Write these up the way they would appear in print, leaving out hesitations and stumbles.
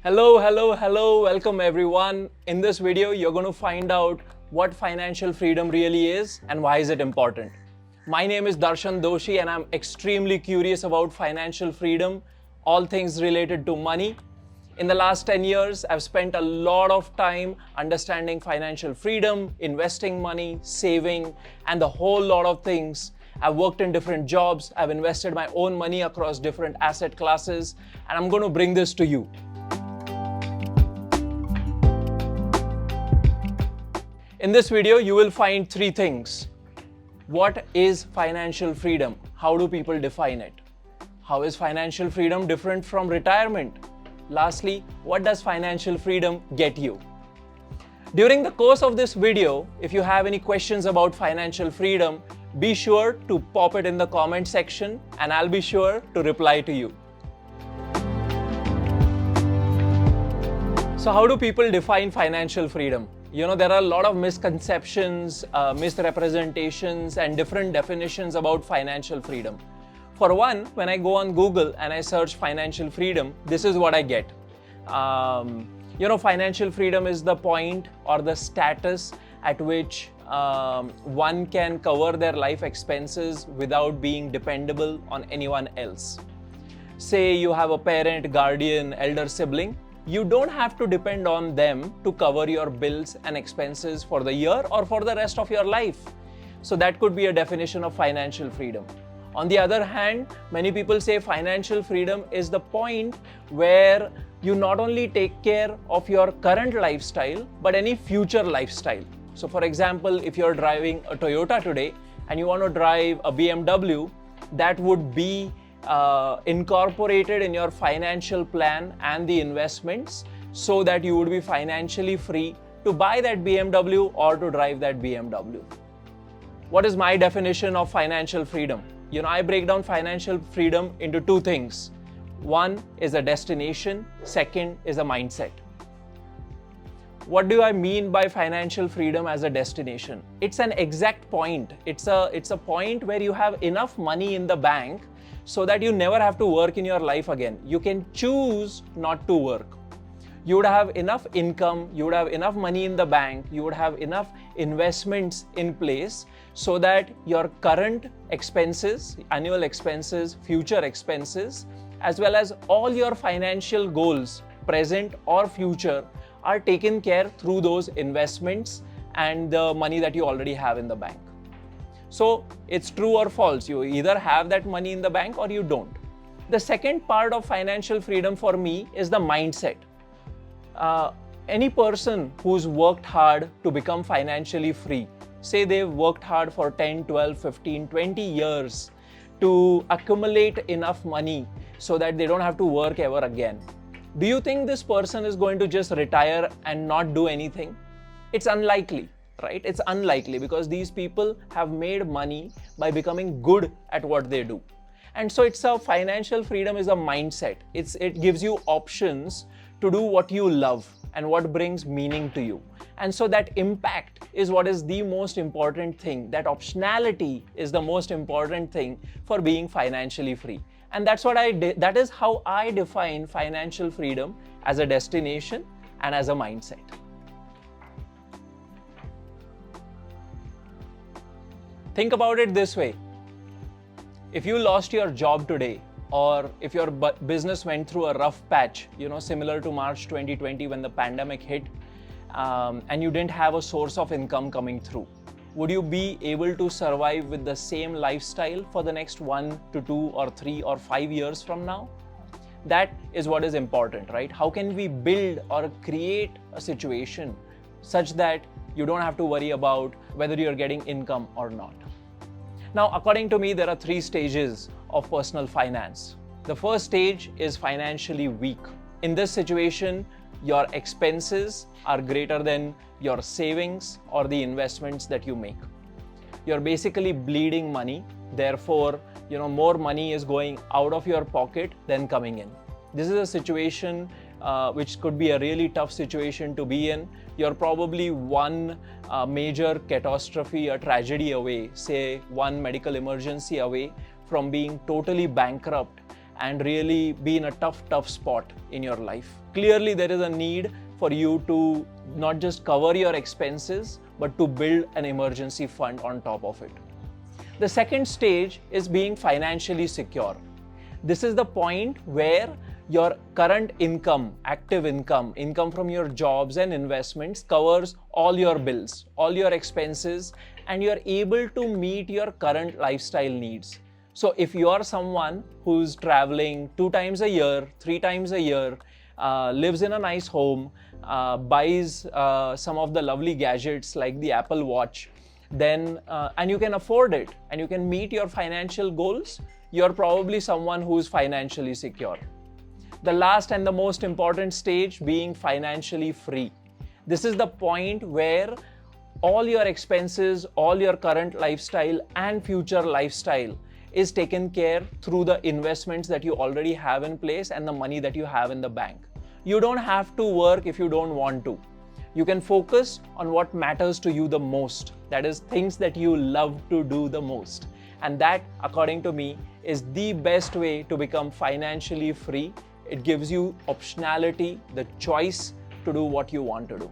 Hello, welcome everyone. In this video, you're going to find out what financial freedom really is and why is it important. My name is Darshan Doshi and I'm extremely curious about financial freedom, all things related to money. In the last 10 years, I've spent a lot of time understanding financial freedom, investing money, saving, and the whole lot of things. I've worked in different jobs, I've invested my own money across different asset classes, and I'm going to bring this to you. In this video, you will find three things. What is financial freedom? How do people define it? How is financial freedom different from retirement? Lastly, what does financial freedom get you? During the course of this video, if you have any questions about financial freedom, be sure to pop it in the comment section and I'll be sure to reply to you. So how do people define financial freedom? There are a lot of misconceptions, misrepresentations, and different definitions about financial freedom. For one, when I go on Google and I search financial freedom, this is what I get. Financial freedom is the point or the status at which one can cover their life expenses without being dependable on anyone else. Say you have a parent, guardian, elder sibling. You don't have to depend on them to cover your bills and expenses for the year or for the rest of your life. So that could be a definition of financial freedom. On the other hand, many people say financial freedom is the point where you not only take care of your current lifestyle, but any future lifestyle. So for example, if you're driving a Toyota today and you want to drive a BMW, that would be incorporated in your financial plan and the investments so that you would be financially free to buy that BMW or to drive that BMW. What is my definition of financial freedom? I break down financial freedom into two things. One is a destination, second is a mindset. What do I mean by financial freedom as a destination? It's an exact point. It's a point where you have enough money in the bank so that you never have to work in your life again. You can choose not to work. You would have enough income, you would have enough money in the bank, you would have enough investments in place so that your current expenses, annual expenses, future expenses, as well as all your financial goals, present or future, are taken care through those investments and the money that you already have in the bank. So it's true or false. You either have that money in the bank or you don't. The second part of financial freedom for me is the mindset. Any person who's worked hard to become financially free, say they've worked hard for 10, 12, 15, 20 years to accumulate enough money so that they don't have to work ever again. Do you think this person is going to just retire and not do anything? It's unlikely. Right? It's unlikely because these people have made money by becoming good at what they do. And so financial freedom is a mindset. It gives you options to do what you love and what brings meaning to you. And so that impact is what is the most important thing. That optionality is the most important thing for being financially free. And that is how I define financial freedom as a destination and as a mindset. Think about it this way. If you lost your job today, or if your business went through a rough patch, similar to March 2020 when the pandemic hit, and you didn't have a source of income coming through, would you be able to survive with the same lifestyle for the next 1 to 2 or 3 or 5 years from now? That is what is important, right? How can we build or create a situation such that you don't have to worry about whether you're getting income or not? Now, according to me, there are 3 stages of personal finance. The first stage is financially weak. In this situation, your expenses are greater than your savings or the investments that you make. You're basically bleeding money. Therefore, more money is going out of your pocket than coming in. This is a situation which could be a really tough situation to be in. You're probably one major catastrophe, a tragedy away, say one medical emergency away from being totally bankrupt and really be in a tough spot in your life. Clearly, there is a need for you to not just cover your expenses, but to build an emergency fund on top of it. The second stage is being financially secure. This is the point where your current income, active income from your jobs and investments covers all your bills, all your expenses, and you're able to meet your current lifestyle needs. So if you are someone who's traveling 2 times a year, 3 times a year, lives in a nice home, buys some of the lovely gadgets like the Apple Watch, then and you can afford it and you can meet your financial goals, you're probably someone who's financially secure. The last and the most important stage, being financially free. This is the point where all your expenses, all your current lifestyle and future lifestyle is taken care through the investments that you already have in place and the money that you have in the bank. You don't have to work if you don't want to. You can focus on what matters to you the most. That is, things that you love to do the most. And that, according to me, is the best way to become financially free. It gives you optionality, the choice to do what you want to do.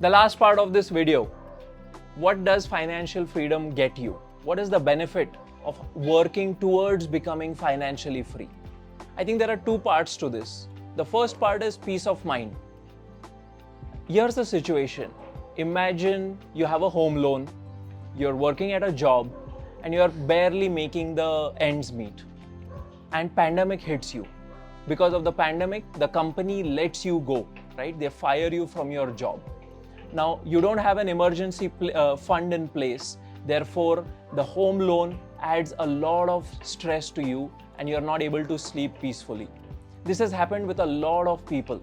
The last part of this video, what does financial freedom get you? What is the benefit of working towards becoming financially free? I think there are 2 parts to this. The first part is peace of mind. Here's the situation. Imagine you have a home loan, you're working at a job, and you're barely making the ends meet. And pandemic hits you. Because of the pandemic, the company lets you go, right? They fire you from your job. Now, you don't have an emergency fund in place. Therefore, the home loan adds a lot of stress to you and you're not able to sleep peacefully. This has happened with a lot of people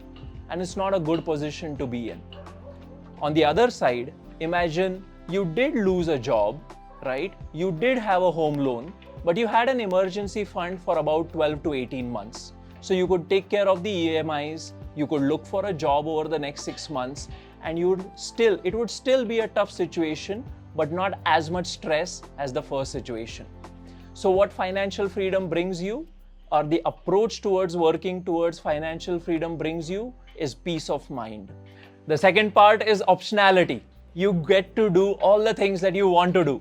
and it's not a good position to be in. On the other side, imagine you did lose a job, right? You did have a home loan, but you had an emergency fund for about 12 to 18 months. So you could take care of the EMIs, you could look for a job over the next 6 months, and it would still be a tough situation, but not as much stress as the first situation. So what financial freedom brings you, or the approach towards working towards financial freedom brings you, is peace of mind. The second part is optionality. You get to do all the things that you want to do.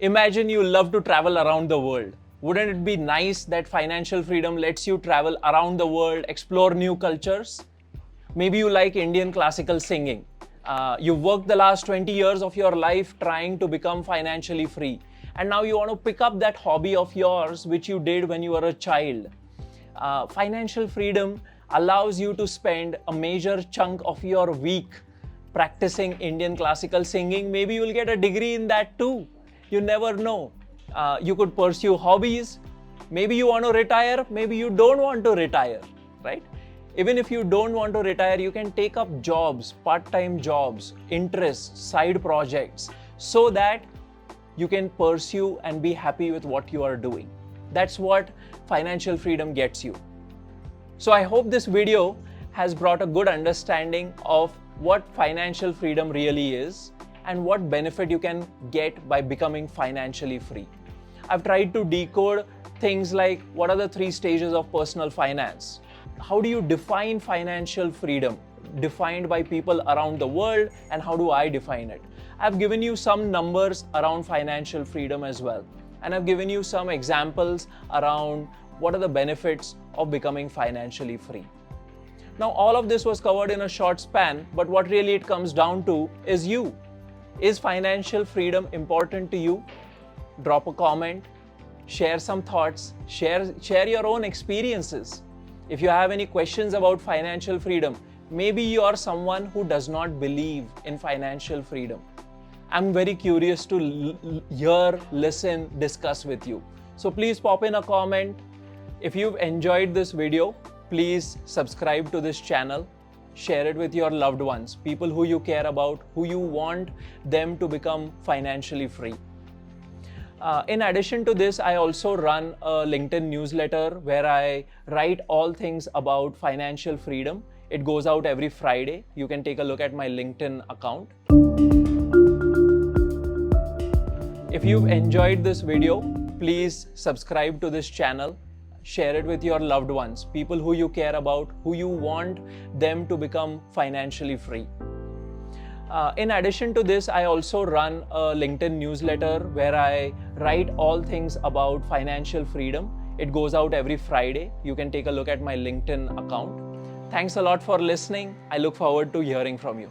Imagine you love to travel around the world. Wouldn't it be nice that financial freedom lets you travel around the world, explore new cultures? Maybe you like Indian classical singing. You've worked the last 20 years of your life trying to become financially free. And now you want to pick up that hobby of yours, which you did when you were a child. Financial freedom allows you to spend a major chunk of your week practicing Indian classical singing. Maybe you'll get a degree in that too. You never know. You could pursue hobbies. Maybe you want to retire. Maybe you don't want to retire, right? Even if you don't want to retire, you can take up jobs, part-time jobs, interests, side projects, so that you can pursue and be happy with what you are doing. That's what financial freedom gets you. So I hope this video has brought a good understanding of what financial freedom really is and what benefit you can get by becoming financially free. I've tried to decode things like what are the 3 stages of personal finance? How do you define financial freedom defined by people around the world, and how do I define it? I've given you some numbers around financial freedom as well. And I've given you some examples around what are the benefits of becoming financially free. Now, all of this was covered in a short span, but what really it comes down to is you. Is financial freedom important to you? Drop a comment, share some thoughts, share your own experiences. If you have any questions about financial freedom, maybe you are someone who does not believe in financial freedom. I'm very curious to hear, listen, discuss with you. So please pop in a comment. If you've enjoyed this video, please subscribe to this channel. Share it with your loved ones, people who you care about, who you want them to become financially free. In addition to this, I also run a LinkedIn newsletter where I write all things about financial freedom. It goes out every Friday. You can take a look at my LinkedIn account. If you've enjoyed this video, please subscribe to this channel. Share it with your loved ones, people who you care about, who you want them to become financially free. In addition to this, I also run a LinkedIn newsletter where I write all things about financial freedom. It goes out every Friday. You can take a look at my LinkedIn account. Thanks a lot for listening. I look forward to hearing from you.